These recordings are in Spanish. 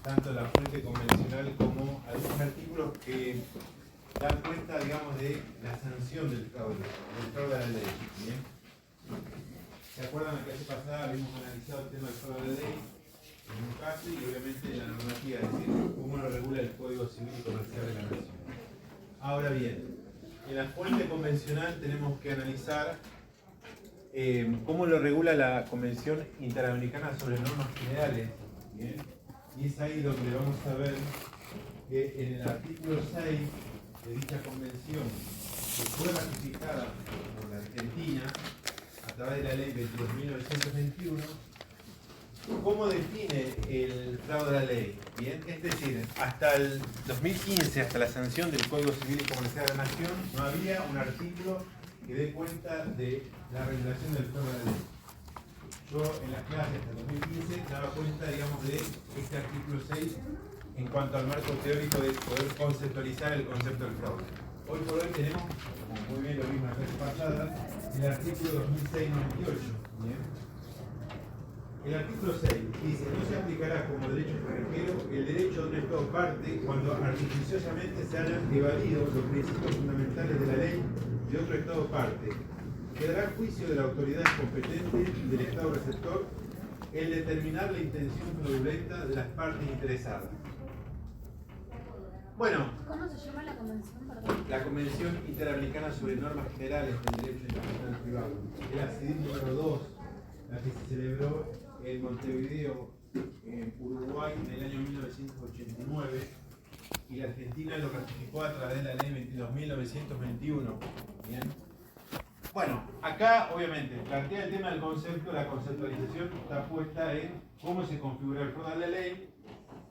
tanto la fuente convencional como algunos artículos que dan cuenta, digamos, de la sanción del fraude a la ley. ¿Bien? ¿Se acuerdan? La clase pasada habíamos analizado el tema del fraude a la ley en un caso y obviamente la normativa, es decir, cómo lo regula el Código Civil y Comercial de la Nación. Ahora bien, en la fuente convencional tenemos que analizar cómo lo regula la Convención Interamericana sobre Normas Generales. ¿Bien? Y es ahí donde vamos a ver que en el artículo 6 de dicha convención, que fue ratificada por la Argentina a través de la ley 22.921, ¿cómo define el fraude a la ley? Bien, es decir, hasta el 2015, hasta la sanción del Código Civil y Comercial de la Nación, no había un artículo que dé cuenta de la regulación del fraude a la ley. Yo en las clases hasta el 2015 daba cuenta, digamos, de este artículo 6 en cuanto al marco teórico de poder conceptualizar el concepto del fraude. Hoy por hoy tenemos, como muy bien lo vimos la clase pasada, el artículo 2006-98. ¿Bien? El artículo 6 dice: no se aplicará como derecho extranjero el derecho de un Estado parte cuando artificiosamente se hayan evadido los principios fundamentales de la ley de otro Estado parte. Quedará a juicio de la autoridad competente del Estado receptor el determinar la intención fraudulenta de las partes interesadas. Bueno, ¿Cómo se llama la convención, perdón? la Convención Interamericana sobre Normas Generales del Derecho Internacional Privado es la CIDIP número 2, la que se celebró en Montevideo, en Uruguay, en el año 1989, y la Argentina lo ratificó a través de la ley 22.921. ¿Bien? Bueno, acá obviamente plantea el tema del concepto, la conceptualización está puesta en cómo se configura el fraude a la ley.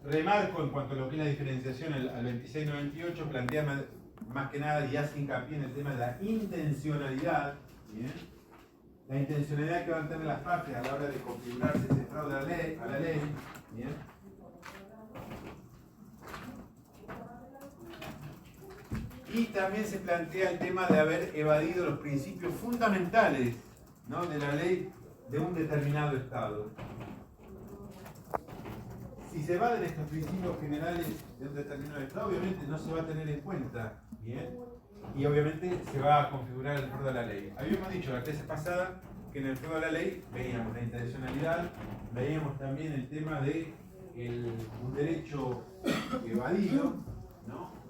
Remarco en cuanto a lo que es la diferenciación al 2698, plantea más que nada y hace hincapié en el tema de la intencionalidad. ¿Bien? La intencionalidad que van a tener las partes a la hora de configurarse ese fraude a la ley. ¿Bien? Y también se plantea el tema de haber evadido los principios fundamentales, ¿no?, de la ley de un determinado Estado. Si se evaden estos principios generales de un determinado Estado, obviamente no se va a tener en cuenta, ¿bien? Y obviamente se va a configurar el fraude a la ley. Habíamos dicho la clase pasada que en el fraude a la ley veíamos la intencionalidad, veíamos también el tema de un derecho evadido, ¿no?,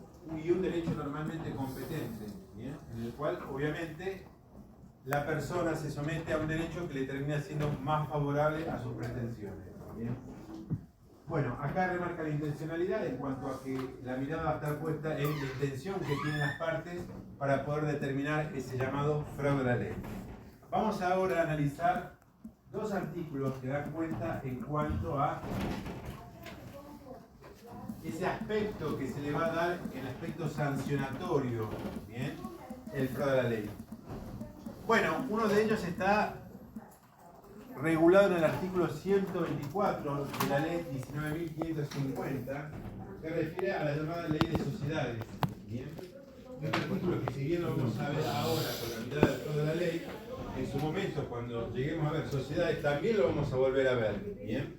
y un derecho normalmente competente, ¿bien?, en el cual obviamente la persona se somete a un derecho que le termina siendo más favorable a sus pretensiones. ¿Bien? Bueno, acá remarca la intencionalidad en cuanto a que la mirada va a estar puesta en la intención que tienen las partes para poder determinar ese llamado fraude a la ley. Vamos ahora a analizar dos artículos que dan cuenta en cuanto a ese aspecto que se le va a dar, el aspecto sancionatorio, ¿bien?, el fraude a la ley. Bueno, uno de ellos está regulado en el artículo 124 de la ley 19.550, que refiere a la llamada ley de sociedades. ¿Bien? Un artículo que, si bien lo vamos a ver ahora con la mirada del fraude a la ley, en su momento, cuando lleguemos a ver sociedades, también lo vamos a volver a ver. ¿Bien?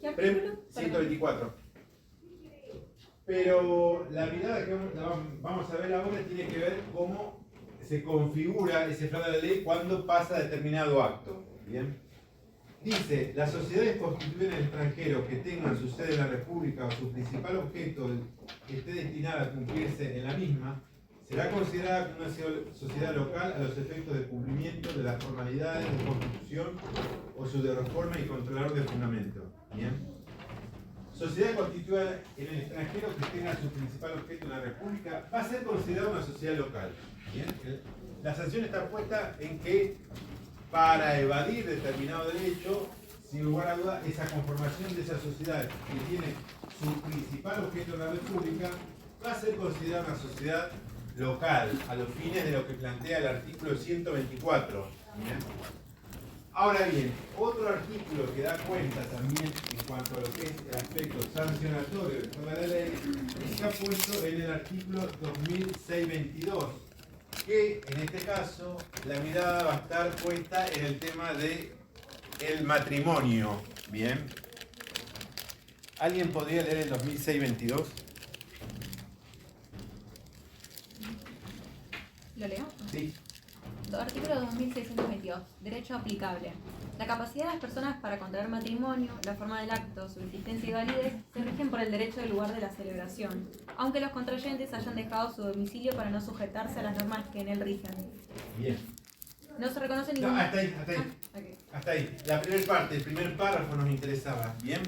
¿Qué artículo? 124. Pero la mirada que vamos a ver ahora tiene que ver cómo se configura ese fraude a la ley cuando pasa determinado acto. ¿Bien? Dice: las sociedades constituidas en el extranjero que tengan su sede en la República o su principal objeto que esté destinada a cumplirse en la misma, será considerada como una sociedad local a los efectos de cumplimiento de las formalidades de constitución o su de reforma y controlador de fundamento. ¿Bien? Sociedad constituida en el extranjero que tenga su principal objeto en la República va a ser considerada una sociedad local. ¿Bien? La sanción está puesta en que para evadir determinado derecho, sin lugar a duda, esa conformación de esa sociedad que tiene su principal objeto en la República va a ser considerada una sociedad local, a los fines de lo que plantea el artículo 124. ¿Bien? Ahora bien, otro artículo que da cuenta también en cuanto a lo que es el aspecto sancionatorio de toda la ley está puesto en el artículo 2622, que en este caso la mirada va a estar puesta en el tema de el matrimonio. Bien, ¿Alguien podría leer el 2006-22? ¿Lo leo? Sí. Artículo 2622. Derecho aplicable. La capacidad de las personas para contraer matrimonio, la forma del acto, su existencia y validez se rigen por el derecho del lugar de la celebración, aunque los contrayentes hayan dejado su domicilio para no sujetarse a las normas que en él rigen. Bien. No se reconoce No, ningún... hasta ahí. Okay. Hasta ahí. La primera parte, el primer párrafo nos interesaba. Bien.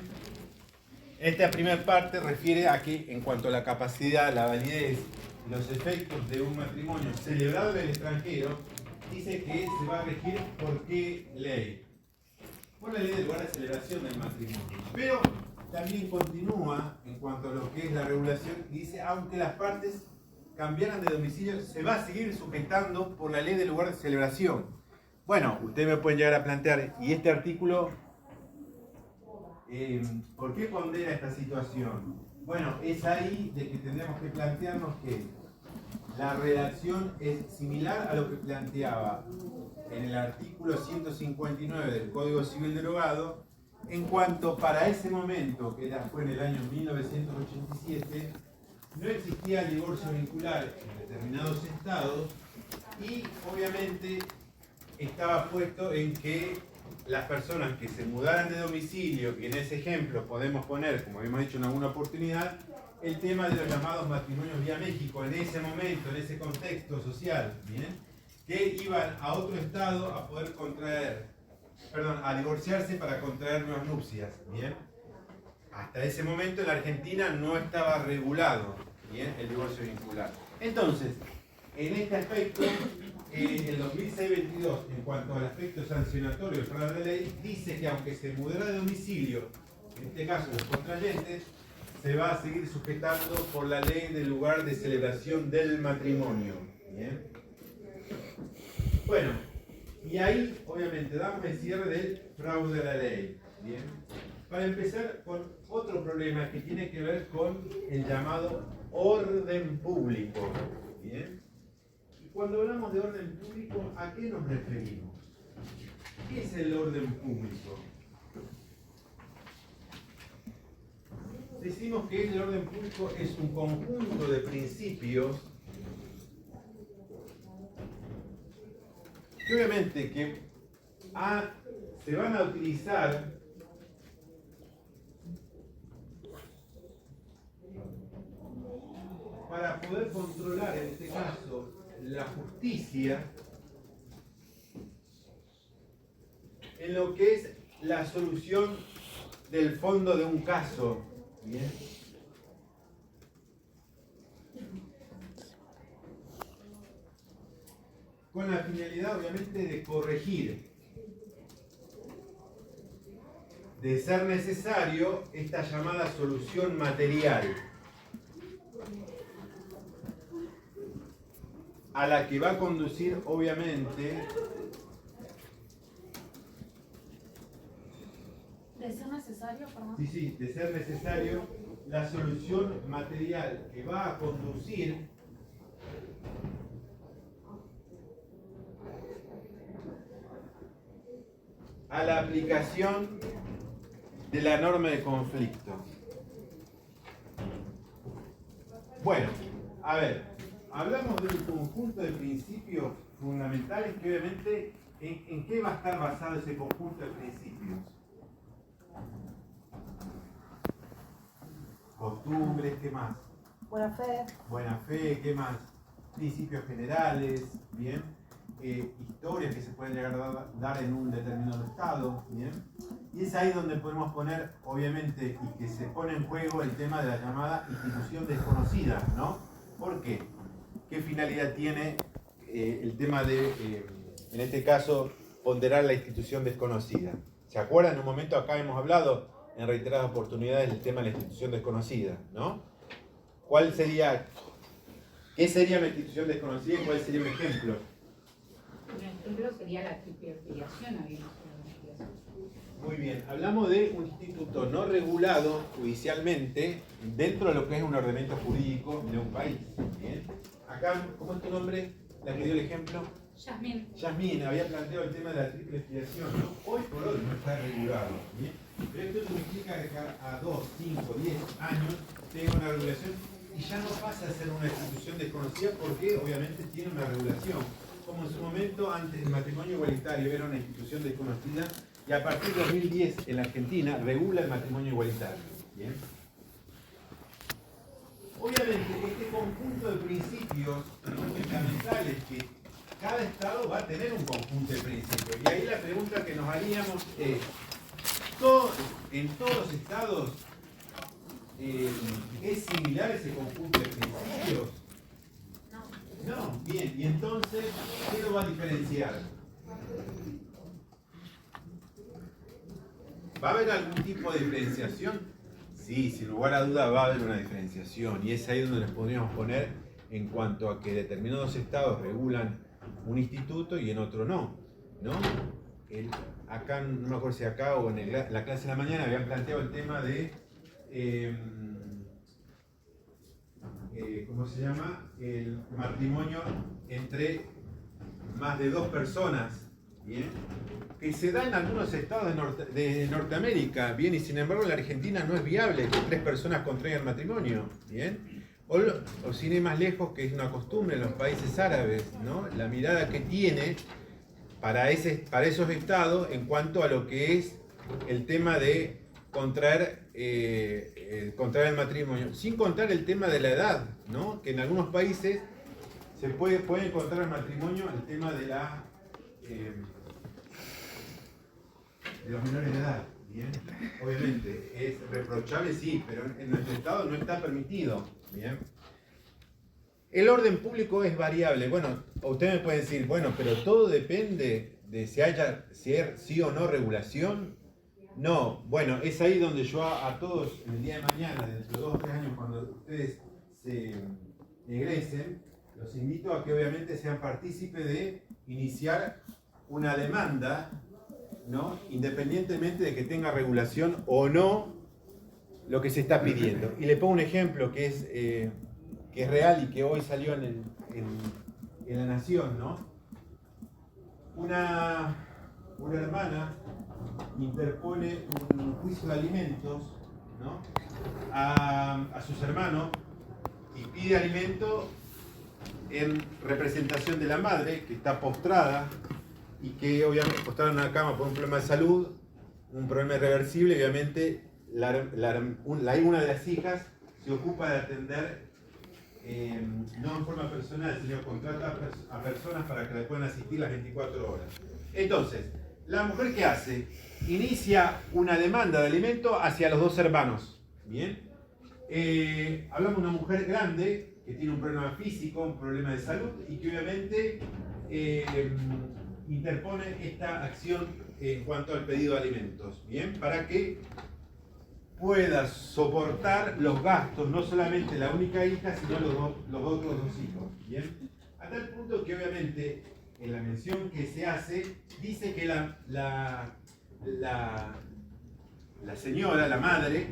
Esta primera parte refiere a que en cuanto a la capacidad, la validez, los efectos de un matrimonio celebrado en el extranjero, dice que se va a regir por qué ley. Por la ley del lugar de celebración del matrimonio. Pero también continúa en cuanto a lo que es la regulación, y dice, aunque las partes cambiaran de domicilio, se va a seguir sujetando por la ley del lugar de celebración. Bueno, ustedes me pueden llegar a plantear, ¿y este artículo por qué pondera esta situación? Bueno, es ahí de que tendremos que plantearnos que la redacción es similar a lo que planteaba en el artículo 159 del Código Civil derogado, en cuanto para ese momento, que fue en el año 1987, no existía el divorcio vincular en determinados estados y obviamente estaba puesto en que las personas que se mudaran de domicilio, y en ese ejemplo podemos poner, como habíamos dicho en alguna oportunidad, el tema de los llamados matrimonios vía México, en ese momento, en ese contexto social, ¿bien? Que iban a otro estado a poder a divorciarse para contraer nuevas nupcias, ¿bien? Hasta ese momento en la Argentina no estaba regulado, ¿bien?, el divorcio vincular. Entonces, en este aspecto, el 2006-22, en cuanto al aspecto sancionatorio del fraude de la ley, dice que aunque se mudara de domicilio, en este caso los contrayentes, se va a seguir sujetando por la ley del lugar de celebración del matrimonio. ¿Bien? Bueno, y ahí obviamente damos el cierre del fraude a la ley. ¿Bien? Para empezar con otro problema que tiene que ver con el llamado orden público. ¿Bien? Y cuando hablamos de orden público, ¿a qué nos referimos? ¿Qué es el orden público? Decimos que el orden público es un conjunto de principios que obviamente se van a utilizar para poder controlar, en este caso, la justicia en lo que es la solución del fondo de un caso. Bien. Con la finalidad, obviamente, de corregir, de ser necesario, esta llamada solución material, a la que va a conducir, obviamente, ¿De ser necesario, perdón? sí, de ser necesario, la solución material que va a conducir a la aplicación de la norma de conflicto. Bueno, a ver, hablamos de un conjunto de principios fundamentales que obviamente, ¿en qué va a estar basado ese conjunto de principios? Costumbres, ¿qué más? Buena fe. Buena fe, ¿qué más? Principios generales, ¿bien? Historias que se pueden llegar a dar en un determinado estado, ¿bien? Y es ahí donde podemos poner, obviamente, y que se pone en juego el tema de la llamada institución desconocida, ¿no? ¿Por qué? ¿Qué finalidad tiene el tema de, en este caso, ponderar la institución desconocida? ¿Se acuerdan? En un momento acá hemos hablado en reiteradas oportunidades el tema de la institución desconocida, ¿no? ¿Qué sería una institución desconocida y cuál sería un ejemplo? Un ejemplo sería la triple filiación, habíamos hablado de filiación. Muy bien, hablamos de un instituto no regulado judicialmente dentro de lo que es un ordenamiento jurídico de un país. Bien. Acá, ¿cómo es tu nombre? La que dio el ejemplo. Yasmín había planteado el tema de la triple expiación, ¿no? Hoy por hoy no está regulado, ¿bien? Pero esto significa que a 2, 5, 10 años tenga una regulación y ya no pasa a ser una institución desconocida porque obviamente tiene una regulación. Como en su momento, antes del matrimonio igualitario era una institución desconocida y a partir de 2010 en la Argentina regula el matrimonio igualitario, ¿bien? Obviamente, este conjunto de principios fundamentales que cada Estado va a tener un conjunto de principios. Y ahí la pregunta que nos haríamos es, ¿en todos los Estados es similar ese conjunto de principios? No. Bien. Y entonces, ¿qué lo va a diferenciar? ¿Va a haber algún tipo de diferenciación? Sí, sin lugar a duda va a haber una diferenciación y es ahí donde nos podríamos poner en cuanto a que determinados estados regulan un instituto y en otro no, ¿no? Acá, no me acuerdo si acá o en la clase de la mañana habían planteado el tema de, ¿cómo se llama? El matrimonio entre más de 2 personas, ¿bien? Que se da en algunos estados de Norteamérica, bien, y sin embargo en la Argentina no es viable que 3 personas contraigan matrimonio, bien, o sin ir más lejos, que es una costumbre en los países árabes, ¿no? La mirada que tiene para esos estados en cuanto a lo que es el tema de contraer el matrimonio, sin contar el tema de la edad, ¿no? Que en algunos países se puede encontrar el matrimonio, el tema de los menores de edad, ¿bien? Obviamente, es reprochable, sí, pero en nuestro estado no está permitido, ¿bien? El orden público es variable. Bueno, usted me puede decir, bueno, pero todo depende de si haya sí o no regulación. No, bueno, es ahí donde yo a todos, en el día de mañana, dentro de 2 o 3 años, cuando ustedes se egresen, los invito a que obviamente sean partícipes de iniciar una demanda, ¿no? Independientemente de que tenga regulación o no lo que se está pidiendo. Y le pongo un ejemplo que es real y que hoy salió en La Nación, ¿no? Una hermana interpone un juicio de alimentos, ¿no? a sus hermanos y pide alimento en representación de la madre, que está postrada y que obviamente postrada en una cama por un problema de salud, un problema irreversible, y obviamente una de las hijas se ocupa de atender, no en forma personal, sino contrata a personas para que le puedan asistir las 24 horas. Entonces, la mujer, ¿qué hace? Inicia una demanda de alimento hacia los 2 hermanos. ¿Bien? Hablamos de una mujer grande que tiene un problema físico, un problema de salud y que obviamente interpone esta acción en cuanto al pedido de alimentos. ¿Bien? Para que pueda soportar los gastos, no solamente la única hija, sino los otros 2 hijos. ¿Bien? A tal punto que obviamente en la mención que se hace, dice que la señora, la madre,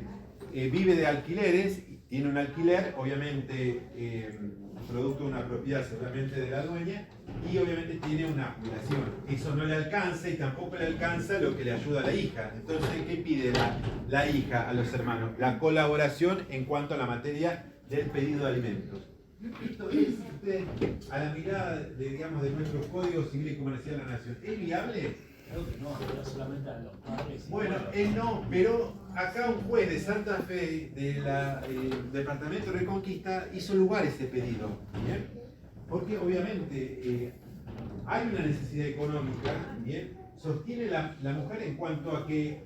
vive de alquileres, tiene un alquiler, obviamente producto de una propiedad seguramente de la dueña, y obviamente tiene una jubilación. Eso no le alcanza y tampoco le alcanza lo que le ayuda a la hija. Entonces, ¿qué pide la hija a los hermanos? La colaboración en cuanto a la materia del pedido de alimentos. Esto es, ustedes, a la mirada de nuestro Código Civil y Comercial de la Nación, ¿es viable? Creo que no, pero solamente a los padres. Bueno, no, pero acá un juez de Santa Fe del Departamento de Reconquista hizo lugar ese pedido, ¿bien? Porque obviamente hay una necesidad económica, ¿bien? Sostiene la mujer en cuanto a que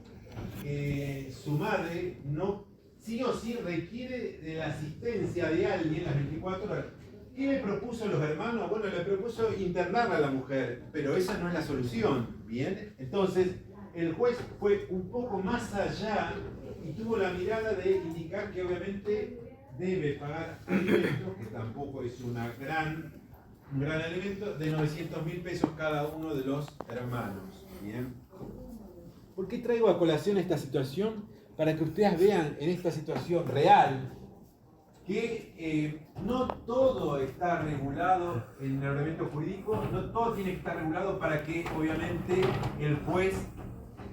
su madre no sí o sí requiere de la asistencia de alguien las 24 horas. ¿Qué le propuso a los hermanos? Bueno, le propuso internarla a la mujer, pero esa no es la solución, ¿bien? Entonces, el juez fue un poco más allá y tuvo la mirada de indicar que obviamente debe pagar alimentos, que tampoco es un gran alimento, de 900.000 pesos cada uno de los hermanos, ¿bien? ¿Por qué traigo a colación esta situación? Para que ustedes vean en esta situación real que no todo está regulado en el ordenamiento jurídico, no todo tiene que estar regulado para que obviamente el juez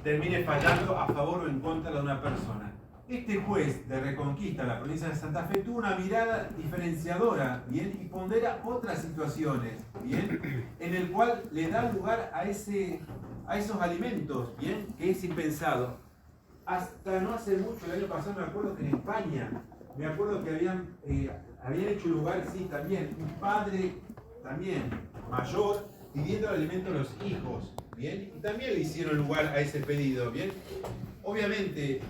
termine fallando a favor o en contra de una persona. Este juez de Reconquista, la provincia de Santa Fe, tuvo una mirada diferenciadora, ¿bien? Y pondera otras situaciones, ¿bien? En el cual le da lugar a esos alimentos, ¿bien? Que es impensado. Hasta no hace mucho, el año pasado me acuerdo que en España, me acuerdo que habían hecho lugar, sí, también, un padre también mayor pidiendo el alimento a los hijos, ¿bien? Y también le hicieron lugar a ese pedido, ¿bien? Obviamente,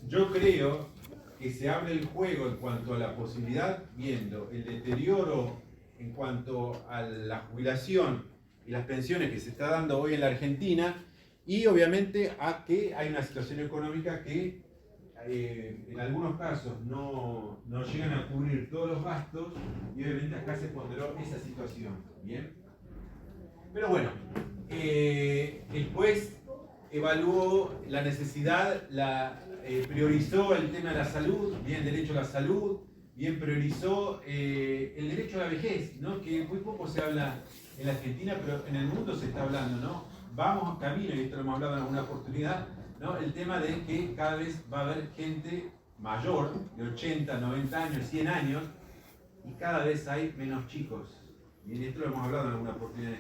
yo creo que se abre el juego en cuanto a la posibilidad, viendo el deterioro en cuanto a la jubilación y las pensiones que se está dando hoy en la Argentina, y obviamente a que hay una situación económica que en algunos casos no llegan a cubrir todos los gastos, y obviamente acá se ponderó esa situación, ¿bien? Pero bueno, el juez evaluó la necesidad, priorizó el tema de la salud, bien, el derecho a la salud, bien, priorizó el derecho a la vejez, ¿no? Que muy poco se habla en la Argentina, pero en el mundo se está hablando, ¿no? Vamos camino, y esto lo hemos hablado en alguna oportunidad, ¿no? El tema de que cada vez va a haber gente mayor, de 80, 90 años, 100 años, y cada vez hay menos chicos. Y esto lo hemos hablado en alguna oportunidad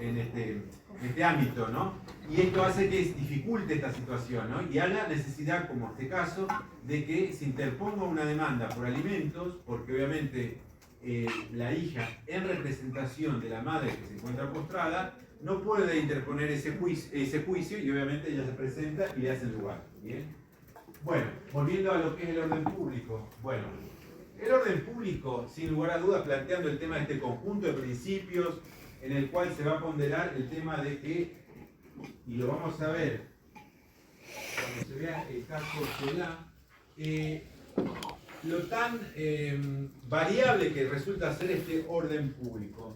en este ámbito, ¿no? Y esto hace que dificulte esta situación, ¿no? Y haya necesidad, como en este caso, de que se interponga una demanda por alimentos, porque obviamente la hija, en representación de la madre que se encuentra postrada, no puede interponer ese juicio, y obviamente ella se presenta y le hace el lugar, ¿bien? Bueno, volviendo a lo que es el orden público. Bueno, el orden público, sin lugar a dudas, planteando el tema de este conjunto de principios en el cual se va a ponderar el tema de que, y lo vamos a ver cuando se vea el caso lo tan variable que resulta ser este orden público.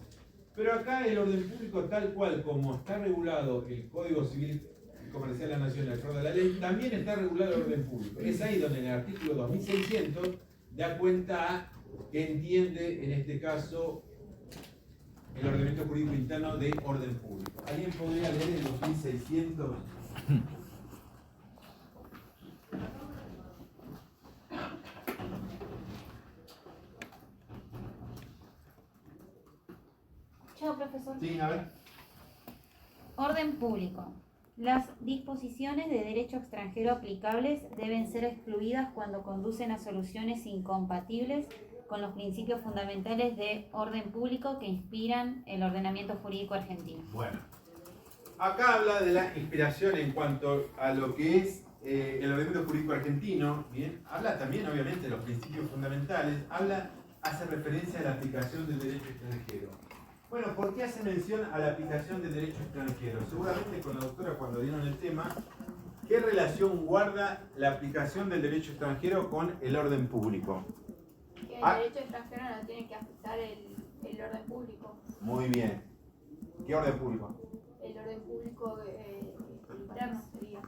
Pero acá el orden público, tal cual como está regulado el Código Civil y Comercial de la Nación, el acorde de la ley, también está regulado el orden público. Es ahí donde en el artículo 2600 da cuenta a que entiende en este caso el ordenamiento jurídico interno de orden público. ¿Alguien podría leer el 2600? Chao, profesor. Sí, a ver. Orden público. Las disposiciones de derecho extranjero aplicables deben ser excluidas cuando conducen a soluciones incompatibles con los principios fundamentales de orden público que inspiran el ordenamiento jurídico argentino. Bueno, acá habla de la inspiración en cuanto a lo que es el ordenamiento jurídico argentino, ¿bien? Habla también, obviamente, de los principios fundamentales, hace referencia a la aplicación del derecho extranjero. Bueno, ¿por qué hace mención a la aplicación del derecho extranjero? Seguramente con la doctora, cuando dieron el tema, ¿qué relación guarda la aplicación del derecho extranjero con el orden público? Que el derecho extranjero no tiene que afectar el orden público. Muy bien. ¿Qué orden público? El orden público interno sería.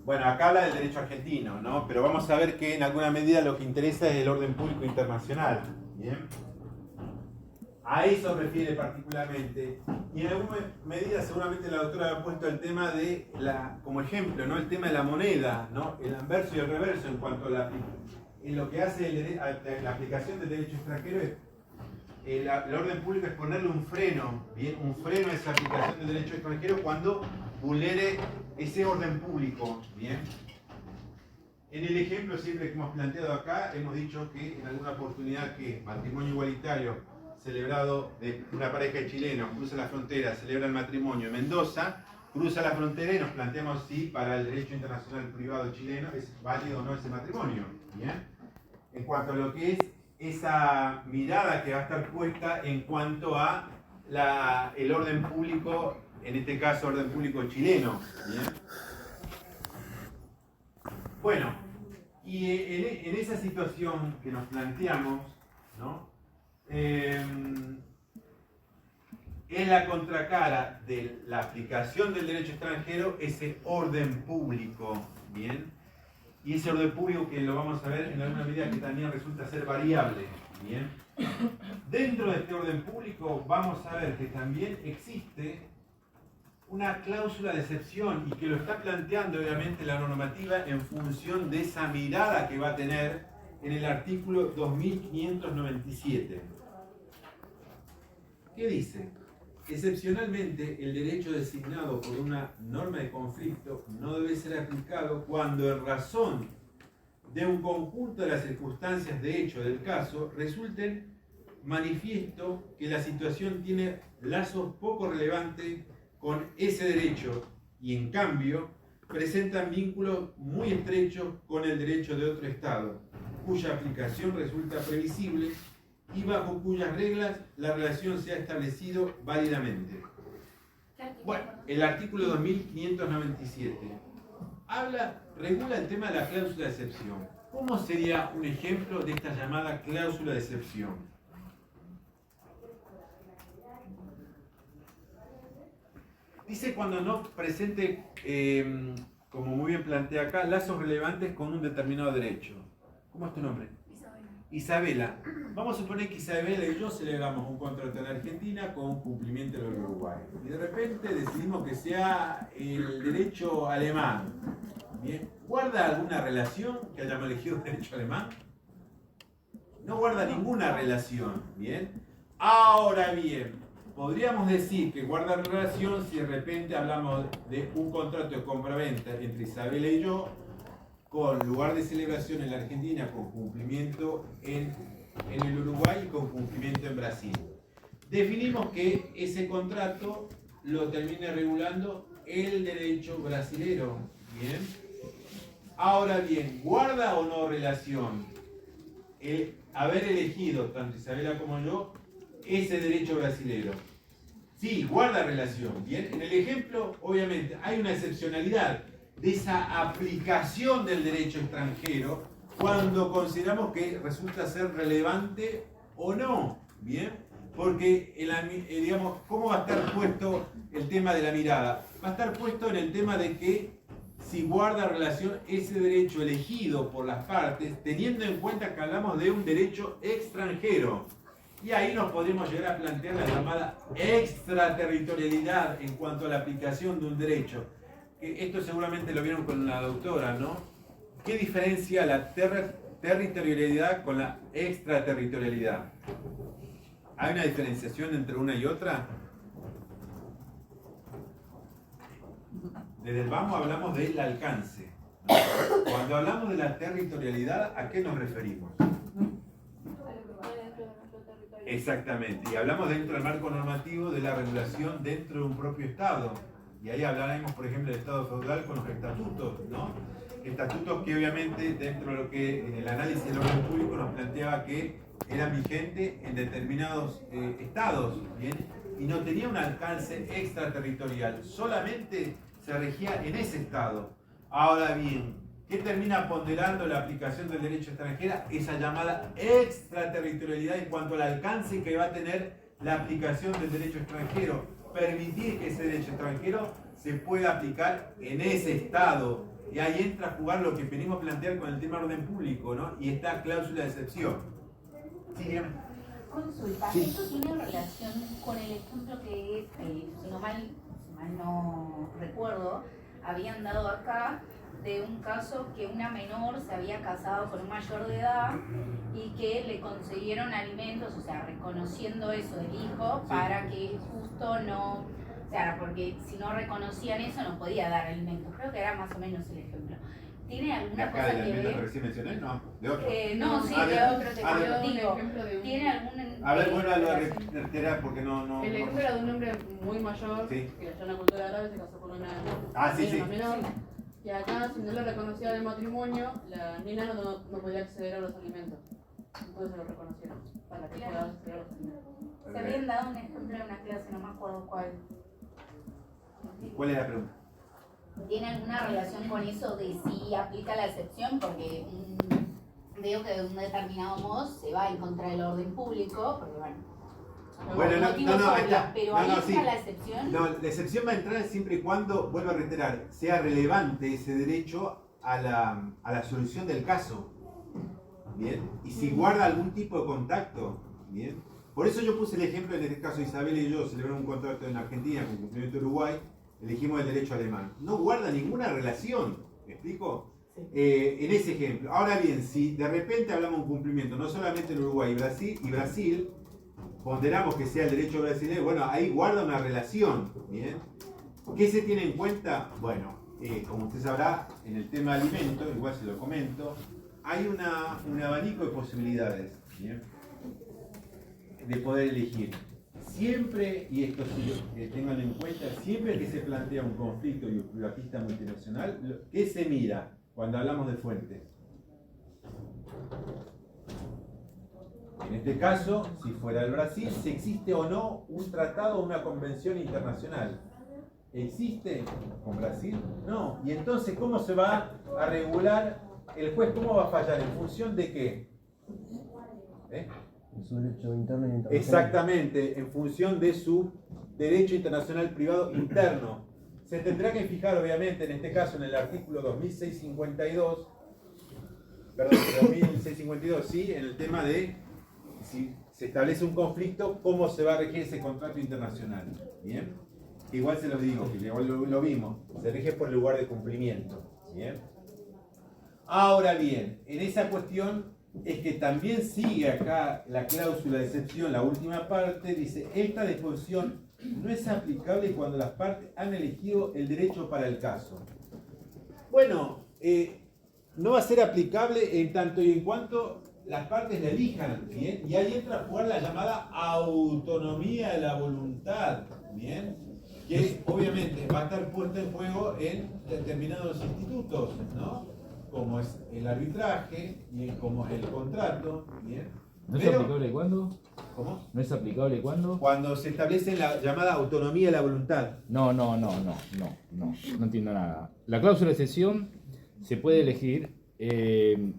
Bueno, acá habla del derecho argentino, ¿no? Pero vamos a ver que en alguna medida lo que interesa es el orden público internacional. ¿Bien? A eso refiere particularmente, y en alguna medida seguramente la doctora ha puesto el tema de como ejemplo, ¿no? El tema de la moneda, ¿no? El anverso y el reverso en cuanto a en lo que hace la aplicación del derecho extranjero es el orden público es ponerle un freno, ¿bien? Un freno a esa aplicación del derecho extranjero cuando vulnere ese orden público, ¿bien? En el ejemplo siempre que hemos planteado acá, hemos dicho que en alguna oportunidad que matrimonio igualitario celebrado de una pareja de chilenos, cruza la frontera, celebra el matrimonio en Mendoza, cruza la frontera y nos planteamos si para el derecho internacional privado chileno es válido o no ese matrimonio. ¿Bien? En cuanto a lo que es esa mirada que va a estar puesta en cuanto a el orden público, en este caso orden público chileno. ¿Bien? Bueno, y en esa situación que nos planteamos, ¿no? En la contracara de la aplicación del derecho extranjero, ese orden público, ¿bien? y ese orden público que lo vamos a ver en alguna medida que también resulta ser variable. Bien. Dentro de este orden público vamos a ver que también existe una cláusula de excepción y que lo está planteando obviamente la normativa en función de esa mirada que va a tener en el artículo 2597. ¿Qué dice? Excepcionalmente, el derecho designado por una norma de conflicto no debe ser aplicado cuando en razón de un conjunto de las circunstancias de hecho del caso resulten manifiesto que la situación tiene lazos poco relevantes con ese derecho y en cambio presentan vínculos muy estrechos con el derecho de otro Estado, cuya aplicación resulta previsible y bajo cuyas reglas la relación se ha establecido válidamente. Bueno, el artículo 2597 regula el tema de la cláusula de excepción. ¿Cómo sería un ejemplo de esta llamada cláusula de excepción? Dice cuando no presente, como muy bien plantea acá, lazos relevantes con un determinado derecho. ¿Cómo es tu nombre? Isabela. Vamos a suponer que Isabela y yo celebramos un contrato en Argentina con un cumplimiento en el Uruguay. Y de repente decidimos que sea el derecho alemán. ¿Bien? ¿Guarda alguna relación que hayamos elegido el derecho alemán? No guarda ninguna relación. ¿Bien? Ahora bien, podríamos decir que guarda relación si de repente hablamos de un contrato de compra-venta entre Isabela y yo, con lugar de celebración en la Argentina, con cumplimiento en el Uruguay y con cumplimiento en Brasil. Definimos que ese contrato lo termine regulando el derecho brasilero. Bien. Ahora bien, ¿guarda o no relación el haber elegido, tanto Isabela como yo, ese derecho brasilero? Sí, guarda relación. Bien. En el ejemplo, obviamente, hay una excepcionalidad de esa aplicación del derecho extranjero cuando consideramos que resulta ser relevante o no, ¿bien? Porque, digamos, ¿cómo va a estar puesto el tema de la mirada? Va a estar puesto en el tema de que si guarda relación ese derecho elegido por las partes, teniendo en cuenta que hablamos de un derecho extranjero. Y ahí nos podríamos llegar a plantear la llamada extraterritorialidad en cuanto a la aplicación de un derecho. Esto seguramente lo vieron con la doctora, ¿no? ¿Qué diferencia la territorialidad con la extraterritorialidad? ¿Hay una diferenciación entre una y otra? Desde el vamos hablamos del alcance. Cuando hablamos de la territorialidad, ¿a qué nos referimos? Exactamente, y hablamos dentro del marco normativo de la regulación dentro de un propio Estado. Y ahí hablaremos, por ejemplo, del Estado feudal con los estatutos, ¿no? Estatutos que obviamente dentro de lo que en el análisis del orden público nos planteaba que eran vigentes en determinados estados, ¿bien? Y no tenía un alcance extraterritorial, solamente se regía en ese estado. Ahora bien, ¿qué termina ponderando la aplicación del derecho extranjero? Esa llamada extraterritorialidad en cuanto al alcance que va a tener la aplicación del derecho extranjero. Permitir que ese derecho extranjero se pueda aplicar en ese estado. Y ahí entra a jugar lo que venimos a plantear con el tema de orden público, ¿no? Y esta cláusula de excepción. Sí, dígame. Consulta, Sí. ¿esto tiene relación con el ejemplo que, si mal no recuerdo, habían dado acá de un caso que una menor se había casado con un mayor de edad y que le concedieron alimentos, o sea, reconociendo eso del hijo, Sí. para que justo no, o sea, porque si no reconocían eso no podía dar alimentos. Creo que era más o menos el ejemplo. ¿Tiene ¿De alguna acá cosa del que elemento que ver? recién mencioné? No, de otro. No, sí, Ah, de de- otro te ah, de- digo, ejemplo de un- ¿tiene algún... A ver, vuelve a lo de reiterar porque no... El ejemplo era de un hombre muy mayor Sí. que allá en la cultura árabe se casó con una Sí, sí. nena menor. Y acá, si no le reconocía el matrimonio, la nena no podía acceder a los alimentos. Entonces se lo reconocieron para que pueda acceder a los alimentos. Se habían dado un ejemplo en una clase, no me acuerdo cuál. ¿Cuál es la pregunta? ¿Tiene alguna relación con eso de si aplica la excepción? Porque veo que de un determinado modo se va en contra del orden público, porque Bueno, no, motivos ahí obvios, está. pero ahí No, está sí. la excepción. No, la excepción va a entrar siempre y cuando, vuelvo a reiterar, sea relevante ese derecho a la solución del caso, ¿bien? Y si guarda algún tipo de contacto, ¿bien? Por eso yo puse el ejemplo, en este caso Isabel y yo celebramos un contrato en Argentina con cumplimiento de Uruguay, elegimos el derecho alemán. No guarda ninguna relación, ¿me explico? En ese ejemplo. Ahora bien, si de repente hablamos de un cumplimiento, no solamente en Uruguay y Brasil, ponderamos que sea el derecho brasileño, bueno, ahí guarda una relación, ¿bien? ¿Qué se tiene en cuenta? Bueno, como usted sabrá, en el tema de alimentos, igual se lo comento, hay un abanico de posibilidades, ¿bien? De poder elegir. Siempre, y esto sí, tengan en cuenta, siempre que se plantea un conflicto y un privatista multinacional, ¿qué se mira cuando hablamos de fuentes? En este caso, si fuera el Brasil, si existe o no un tratado o una convención internacional. ¿Existe con Brasil? No. Y entonces, ¿cómo se va a regular el juez? ¿Cómo va a fallar? ¿En función de qué? En su derecho interno y internacional. Exactamente, en función de su derecho internacional privado interno. Se tendrá que fijar, obviamente, en este caso, en el artículo 2652, perdón, 2652, sí, en el tema de si se establece un conflicto, cómo se va a regir ese contrato internacional. ¿Bien? Igual se los digo, que igual lo vimos, se rige por el lugar de cumplimiento. ¿Bien? Ahora bien, en esa cuestión es que también sigue acá la cláusula de excepción, la última parte, dice, esta disposición no es aplicable cuando las partes han elegido el derecho para el caso. Bueno, no va a ser aplicable en tanto y en cuanto las partes la elijan, ¿bien? Y ahí entra a jugar la llamada autonomía de la voluntad, ¿bien? Que obviamente va a estar puesta en juego en determinados institutos, ¿no? Como es el arbitraje y como es el contrato, ¿bien? ¿No es aplicable cuándo? ¿Cómo? ¿No es aplicable cuándo? Cuando se establece la llamada autonomía de la voluntad. No entiendo nada. La cláusula de excepción se puede elegir,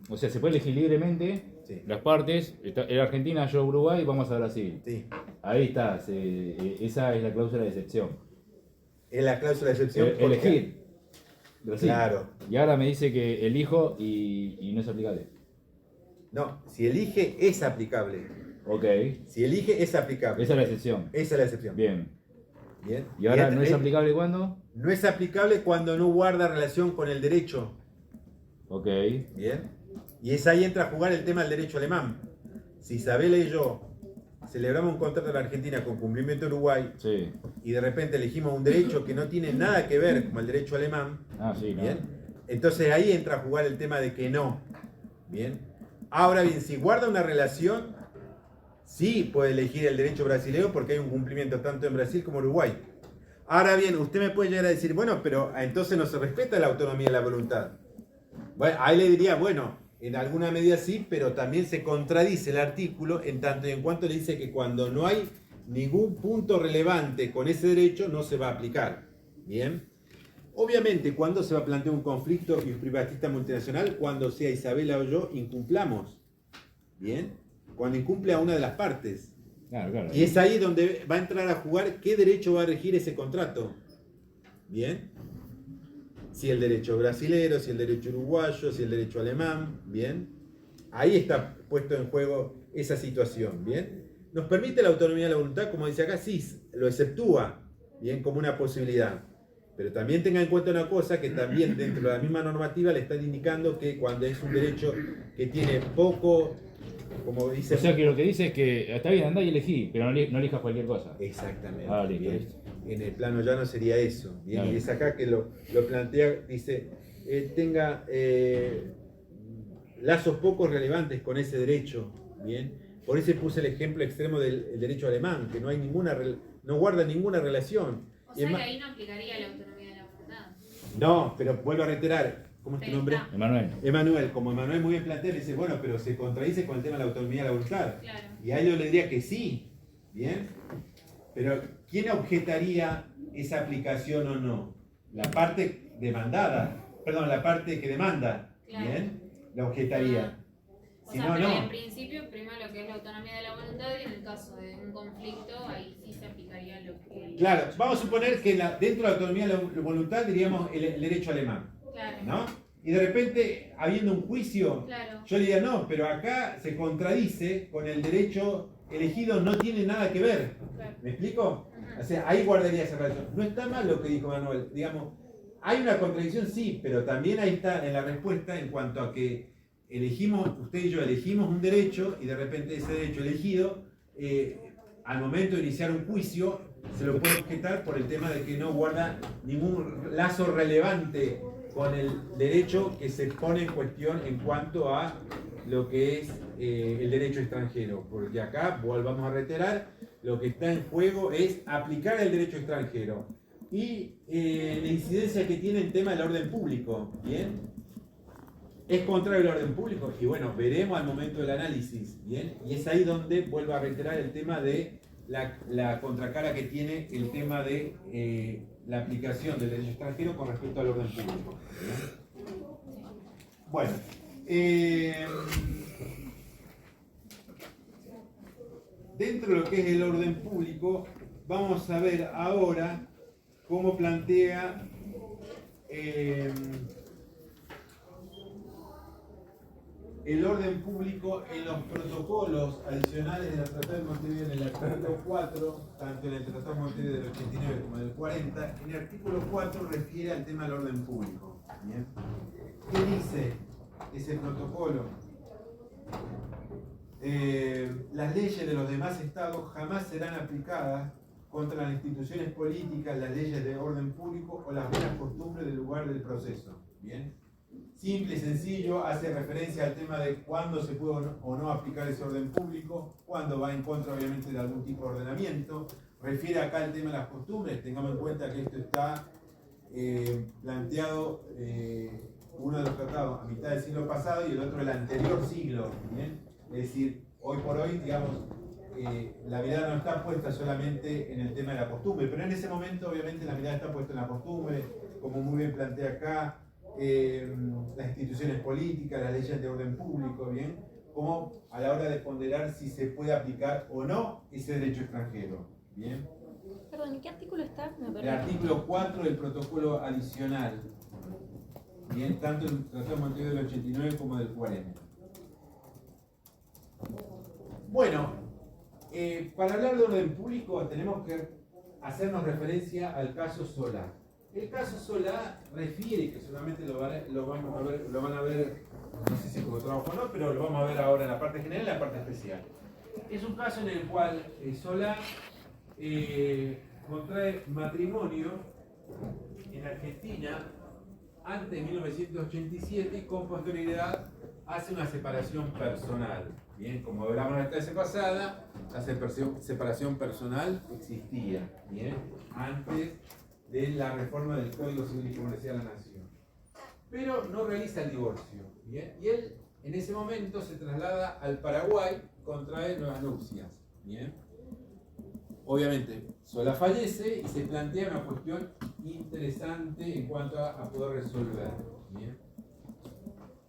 o sea, se puede elegir libremente. Sí. Las partes, en Argentina, yo Uruguay, vamos a Brasil. Sí. Ahí está, esa es la cláusula de excepción. Es la cláusula de excepción. Elegir. Brasil. Claro. Y ahora me dice que elijo y no es aplicable. No, si elige es aplicable. Ok. Si elige es aplicable. Esa es la excepción. Esa es la excepción. Bien. Bien. ¿Y ahora no es aplicable cuándo? No es aplicable cuando no guarda relación con el derecho. Ok. Bien. Y es ahí entra a jugar el tema del derecho alemán. Si Isabela y yo celebramos un contrato en la Argentina con cumplimiento Uruguay, Sí. y de repente elegimos un derecho que no tiene nada que ver con el derecho alemán, Ah, sí, ¿no? bien, entonces ahí entra a jugar el tema de que no. Bien. Ahora bien, si guarda una relación, sí puede elegir el derecho brasileño porque hay un cumplimiento tanto en Brasil como en Uruguay. Ahora bien, usted me puede llegar a decir, bueno, pero entonces no se respeta la autonomía de la voluntad. Bueno, ahí le diría, bueno, en alguna medida sí, pero también se contradice el artículo en tanto y en cuanto le dice que cuando no hay ningún punto relevante con ese derecho no se va a aplicar. Bien. Obviamente, cuando se va a plantear un conflicto y un privatista multinacional, cuando sea Isabela o yo incumplamos. Bien. Cuando incumple a una de las partes. Claro, claro. Y es ahí donde va a entrar a jugar qué derecho va a regir ese contrato. Bien. Si el derecho brasilero, si el derecho uruguayo, si el derecho alemán. Bien. Ahí está puesto en juego esa situación. Bien. Nos permite la autonomía de la voluntad, como dice acá, sí, lo exceptúa. Bien, como una posibilidad. Pero también tenga en cuenta una cosa, que también dentro de la misma normativa le están indicando que cuando es un derecho que tiene poco, como dice... O sea que lo que dice es que está bien, andá y elegí, pero no elijas cualquier cosa. Exactamente. Ah, listo, bien. listo. En el plano llano sería eso. Bien. Claro. Y es acá que lo plantea, dice, tenga lazos poco relevantes con ese derecho. Bien. Por eso puse el ejemplo extremo del derecho alemán, que no hay no guarda ninguna relación. O sea que ahí no aplicaría la autonomía de la voluntad. No, pero vuelvo a reiterar. ¿Cómo es tu nombre? Emanuel. Emanuel, como Emanuel muy bien plantea, dice, bueno, pero se contradice con el tema de la autonomía de la voluntad. Claro. Y a él yo le diría que sí, ¿bien? Pero ¿quién objetaría esa aplicación o no? La parte demandada, perdón, la parte que demanda, Claro. ¿bien? La objetaría. O Si sea, no, pero no. en principio, primero lo que es la autonomía de la voluntad y en el caso de un conflicto, ahí sí se aplicaría lo que... Claro, vamos a suponer que dentro de la autonomía de la voluntad diríamos el derecho alemán. Claro. ¿No? y de repente, habiendo un juicio, Claro. yo le diría, no, pero acá se contradice con el derecho elegido, no tiene nada que ver. Claro. ¿Me explico? Ujú. O sea, ahí guardaría esa relación. No está mal lo que dijo Manuel. Digamos, hay una contradicción, sí, pero también ahí está en la respuesta en cuanto a que usted y yo elegimos un derecho y de repente ese derecho elegido, al momento de iniciar un juicio, se lo puede objetar por el tema de que no guarda ningún lazo relevante con el derecho que se pone en cuestión en cuanto a lo que es el derecho extranjero. Porque acá, volvamos a reiterar, lo que está en juego es aplicar el derecho extranjero. Y la incidencia que tiene el tema del orden público, ¿bien? ¿Es contrario al orden público? Y bueno, veremos al momento del análisis, ¿bien? Y es ahí donde vuelvo a reiterar el tema de la contracara que tiene el tema de la aplicación del derecho extranjero con respecto al orden público, ¿bien? Bueno, dentro de lo que es el orden público, vamos a ver ahora cómo plantea el orden público en los protocolos adicionales del Tratado de Montevideo en el artículo 4, tanto en el Tratado de Montevideo del 89 como del 40. En el artículo 4 refiere al tema del orden público. ¿Bien? ¿Qué dice ese protocolo? Las leyes de los demás estados jamás serán aplicadas contra las instituciones políticas, las leyes de orden público o las buenas costumbres del lugar del proceso. ¿Bien? Simple y sencillo, hace referencia al tema de cuándo se puede o no aplicar ese orden público, cuándo va en contra obviamente de algún tipo de ordenamiento. Refiere acá al tema de las costumbres, tengamos en cuenta que esto está planteado uno de los tratados a mitad del siglo pasado y el otro el anterior siglo, ¿bien? Es decir, hoy por hoy, digamos, la mirada no está puesta solamente en el tema de la costumbre, pero en ese momento obviamente la mirada está puesta en la costumbre, como muy bien plantea acá, las instituciones políticas, las leyes de orden público, ¿bien? Como a la hora de ponderar si se puede aplicar o no ese derecho extranjero, ¿bien? Perdón, ¿en qué artículo está? El artículo 4 del protocolo adicional, ¿bien? Tanto el Tratado de Montevideo del 89 como del 40. Bueno, para hablar de orden público tenemos que hacernos referencia al caso Solá. El caso Solá refiere, que solamente lo van a ver, no sé si como trabajo o no, pero lo vamos a ver ahora en la parte general y en la parte especial. Es un caso en el cual Solá contrae matrimonio en Argentina antes de 1987 y con posterioridad hace una separación personal. Bien, como hablamos en la clase pasada, la separación personal existía, bien, antes de la reforma del Código Civil y Comercial de la Nación. Pero no realiza el divorcio, bien, y él en ese momento se traslada al Paraguay, contrae nuevas nupcias, bien. Obviamente, Solá fallece y se plantea una cuestión interesante en cuanto a poder resolver, bien.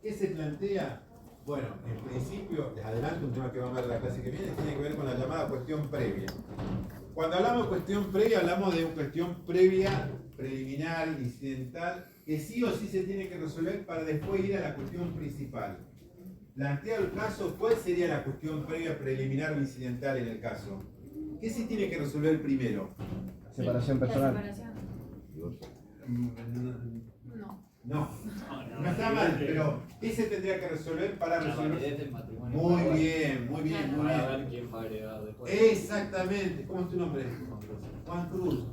¿Qué se plantea? Bueno, en principio, les adelanto un tema que vamos a ver en la clase que viene, tiene que ver con la llamada cuestión previa. Cuando hablamos de cuestión previa, hablamos de una cuestión previa, preliminar, incidental, que sí o sí se tiene que resolver para después ir a la cuestión principal. Planteado el caso, ¿cuál sería la cuestión previa, preliminar o incidental en el caso? ¿Qué se tiene que resolver primero? Separación personal. La separación. No. No está mal, pero ¿qué se tendría que resolver para resolver? Muy bien. Para ver quién va a heredar después. Exactamente. ¿Cómo es tu nombre? Juan Cruz.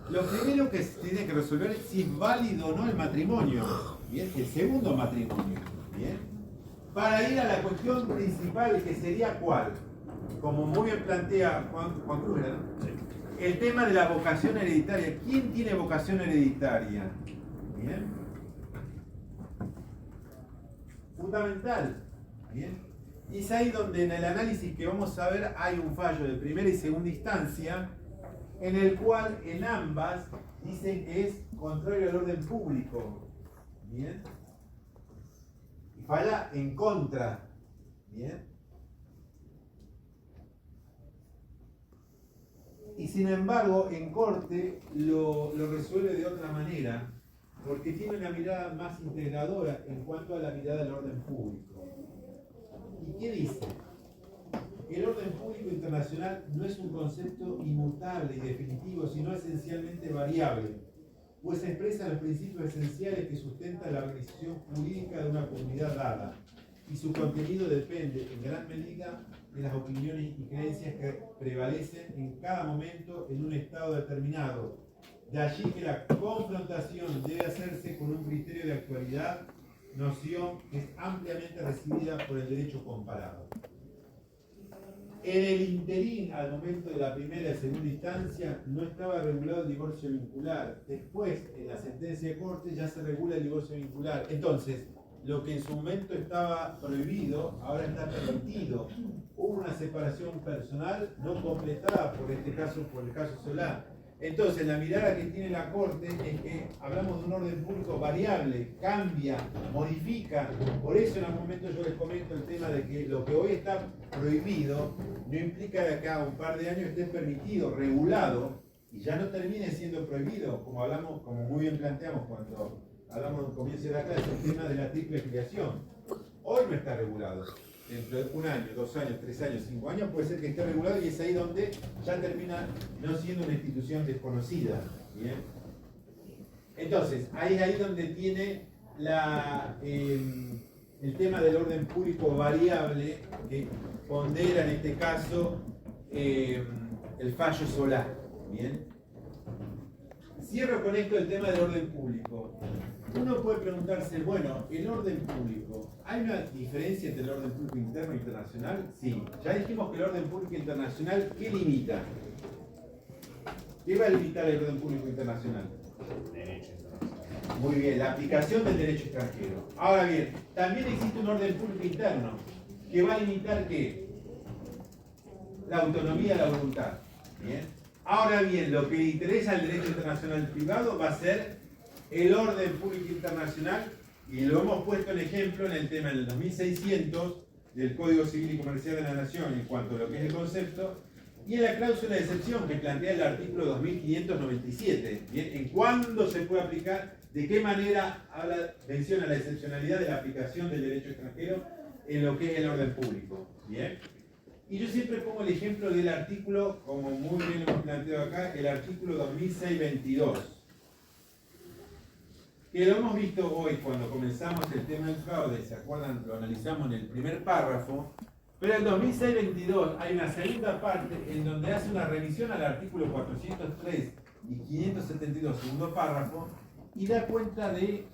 Lo primero que se tiene que resolver es si es válido o no el matrimonio. Bien, el segundo matrimonio. Bien. Para ir a la cuestión principal, que sería ¿cuál? Como muy bien plantea Juan Cruz, ¿verdad? Sí. El tema de la vocación hereditaria. ¿Quién tiene vocación hereditaria? Bien. Fundamental. Bien. Y es ahí donde en el análisis que vamos a ver hay un fallo de primera y segunda instancia en el cual en ambas dicen que es contrario al orden público. Bien. Y falla en contra. Bien. Y sin embargo en corte lo resuelve de otra manera. porque tiene una mirada más integradora en cuanto a la mirada del orden público. ¿Y qué dice? El orden público internacional no es un concepto inmutable y definitivo, sino esencialmente variable, pues expresa los principios esenciales que sustentan la organización jurídica de una comunidad dada, y su contenido depende en gran medida de las opiniones y creencias que prevalecen en cada momento en un estado determinado. De allí que la confrontación debe hacerse con un criterio de actualidad, noción que es ampliamente recibida por el derecho comparado. En el interín, al momento de la primera y segunda instancia, no estaba regulado el divorcio vincular. Después, en la sentencia de corte, ya se regula el divorcio vincular. Entonces, lo que en su momento estaba prohibido, ahora está permitido. Hubo una separación personal no completada por este caso, por el caso Solá. Entonces, la mirada que tiene la Corte es que hablamos de un orden público variable, cambia, modifica. Por eso en algún momento yo les comento el tema de que lo que hoy está prohibido no implica que acá a un par de años esté permitido, regulado, y ya no termine siendo prohibido, como hablamos, como muy bien planteamos cuando hablamos del comienzo de la clase, el tema de la triple filiación. Hoy no está regulado. Dentro de un año, 2 años, 3 años, 5 años puede ser que esté regulado y es ahí donde ya termina no siendo una institución desconocida. ¿Bien? Entonces, ahí es ahí donde tiene el tema del orden público variable que pondera en este caso el fallo Solá. ¿Bien? Cierro con esto el tema del orden público. Uno puede preguntarse, bueno, el orden público, ¿hay una diferencia entre el orden público interno e internacional? Sí. Ya dijimos que el orden público internacional, ¿qué limita? ¿Qué va a limitar el orden público internacional? Derecho internacional. Muy bien, la aplicación del derecho extranjero. Ahora bien, también existe un orden público interno que va a limitar ¿qué? La autonomía de la voluntad. Bien. Ahora bien, lo que le interesa al derecho internacional privado va a ser el orden público internacional, y lo hemos puesto en ejemplo en el tema del 2600 del Código Civil y Comercial de la Nación en cuanto a lo que es el concepto, y en la cláusula de excepción que plantea el artículo 2597. ¿Bien? En cuándo se puede aplicar, de qué manera menciona la excepcionalidad de la aplicación del derecho extranjero en lo que es el orden público. ¿Bien? Y yo siempre pongo el ejemplo del artículo, como muy bien lo hemos planteado acá, el artículo 2622. Que lo hemos visto hoy cuando comenzamos el tema del fraude, ¿se acuerdan? Lo analizamos en el primer párrafo, pero en 2622 hay una segunda parte en donde hace una revisión al artículo 403 y 572, segundo párrafo, y da cuenta de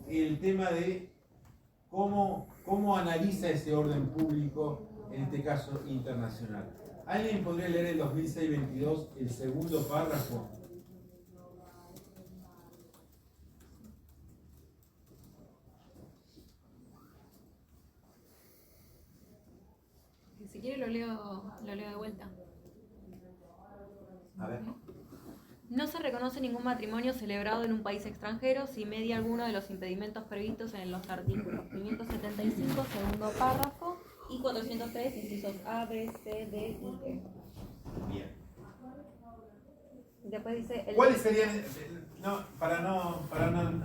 el tema de cómo analiza ese orden público, en este caso internacional. ¿Alguien podría leer el 2622, el segundo párrafo? Si quiere lo leo de vuelta. A ver. No se reconoce ningún matrimonio celebrado en un país extranjero si media alguno de los impedimentos previstos en los artículos 575, segundo párrafo, y 403, incisos A, B, C, D y E. Bien. Después dice... ¿Cuáles serían, para no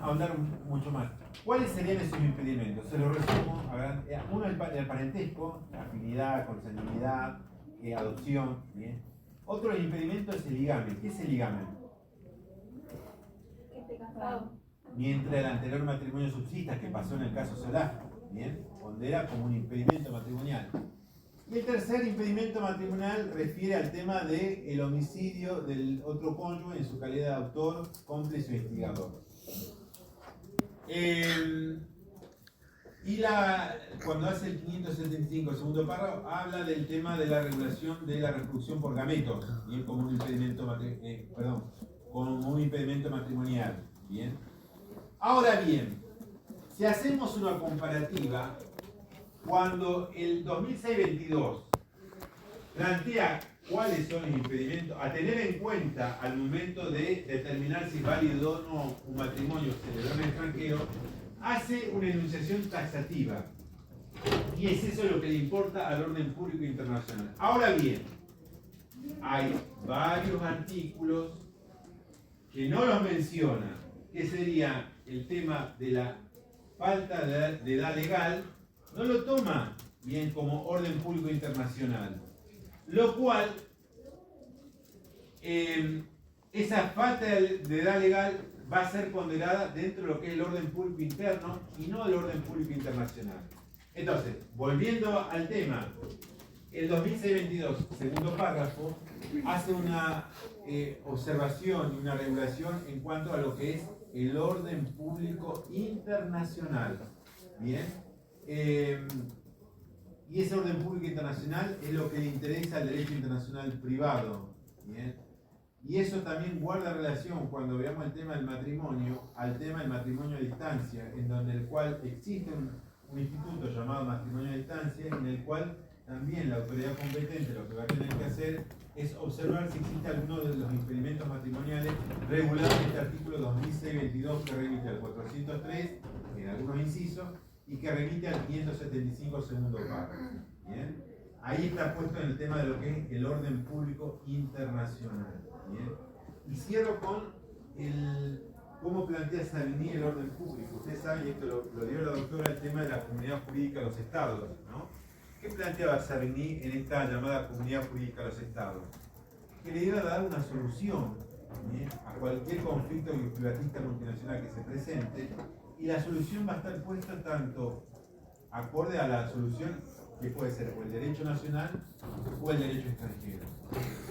ahondar mucho más, cuáles serían esos impedimentos? Se los resumo. Uno es el parentesco, afinidad, consanguinidad, adopción. ¿Bien? Otro impedimento es el ligamen. ¿Qué es el ligamen? Que esté casado. Mientras el anterior matrimonio subsista, que pasó en el caso Solá, ¿bien? Pondera como un impedimento matrimonial. Y el tercer impedimento matrimonial refiere al tema del homicidio del otro cónyuge en su calidad de autor, cómplice o instigador. Cuando hace el 575, el segundo párrafo, habla del tema de la regulación de la reproducción por gametos, ¿bien? Como un impedimento matrimonial. ¿Bien? Ahora bien, si hacemos una comparativa, cuando el 2622 plantea cuáles son los impedimentos a tener en cuenta al momento de determinar si es válido o no un matrimonio celebrado en el extranjero, hace una enunciación taxativa. Y es eso lo que le importa al orden público internacional. Ahora bien, hay varios artículos que no los menciona, que sería el tema de la falta de edad legal, no lo toma bien como orden público internacional, lo cual esa falta de edad legal va a ser ponderada dentro de lo que es el orden público interno y no el orden público internacional. Entonces, volviendo al tema, el 2622, segundo párrafo, hace una observación y una regulación en cuanto a lo que es el orden público internacional. Bien. Y ese orden público internacional es lo que le interesa al derecho internacional privado. Bien. Y eso también guarda relación cuando veamos el tema del matrimonio, al tema del matrimonio a distancia, en donde el cual existe un instituto llamado matrimonio a distancia, en el cual también la autoridad competente lo que va a tener que hacer es observar si existe alguno de los impedimentos matrimoniales regulados en este artículo 2622 que remite al 403 en algunos incisos y que remite al 575 segundo párrafo. ¿Bien? Ahí está puesto en el tema de lo que es el orden público internacional. ¿Bien? Y cierro con cómo plantea Savigny el orden público. Ustedes saben, y esto lo dio la doctora, el tema de la comunidad jurídica de los estados, ¿no? ¿Qué planteaba Savigny en esta llamada comunidad jurídica de los estados? Que le iba a dar una solución, ¿bien?, a cualquier conflicto privatista multinacional que se presente, y la solución va a estar puesta tanto acorde a la solución que puede ser o el derecho nacional o el derecho extranjero.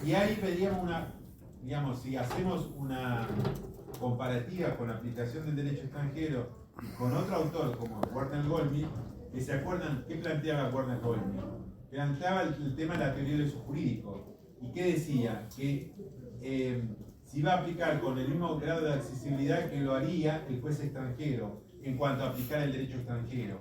Y ahí pedíamos digamos, si hacemos una comparativa con la aplicación del derecho extranjero y con otro autor como Werner Golmi, que se acuerdan qué planteaba Werner Golmi. Planteaba el tema de la teoría del uso jurídico. ¿Y qué decía? Que se iba a aplicar con el mismo grado de accesibilidad que lo haría el juez extranjero en cuanto a aplicar el derecho extranjero.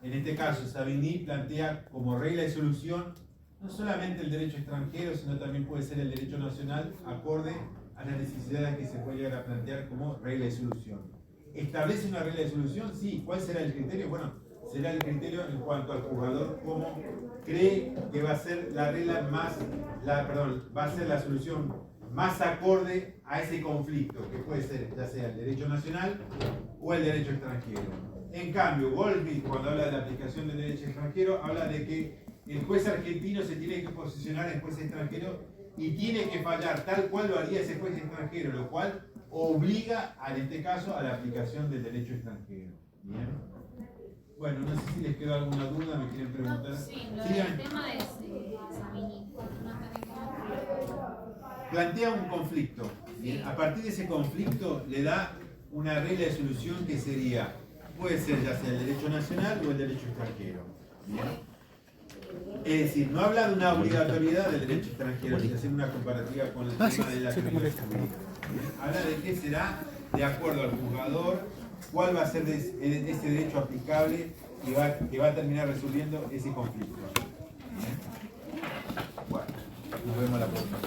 En este caso, Savigny plantea como regla de solución no solamente el derecho extranjero, sino también puede ser el derecho nacional acorde a las necesidades que se puede llegar a plantear como regla de solución. ¿Establece una regla de solución? Sí. ¿Cuál será el criterio? Bueno, será el criterio en cuanto al jugador, cómo cree que va a ser la regla va a ser la solución más acorde a ese conflicto, que puede ser ya sea el derecho nacional o el derecho extranjero. En cambio, Golmi, cuando habla de la aplicación del derecho extranjero, habla de que el juez argentino se tiene que posicionar en juez extranjero y tiene que fallar tal cual lo haría ese juez extranjero, lo cual obliga, en este caso, a la aplicación del derecho extranjero. ¿Bien? Bueno, no sé si les quedó alguna duda, me quieren preguntar. Sí, lo del tema es Savigny. Plantea un conflicto. ¿Bien? A partir de ese conflicto le da una regla de solución que sería, puede ser ya sea el derecho nacional o el derecho extranjero. ¿Bien? Es decir, no habla de una obligatoriedad del derecho extranjero, si hacemos una comparativa con el tema de la teoría jurídica. Habla de qué será, de acuerdo al juzgador, cuál va a ser ese derecho aplicable que va a terminar resolviendo ese conflicto. Bueno, nos vemos la próxima.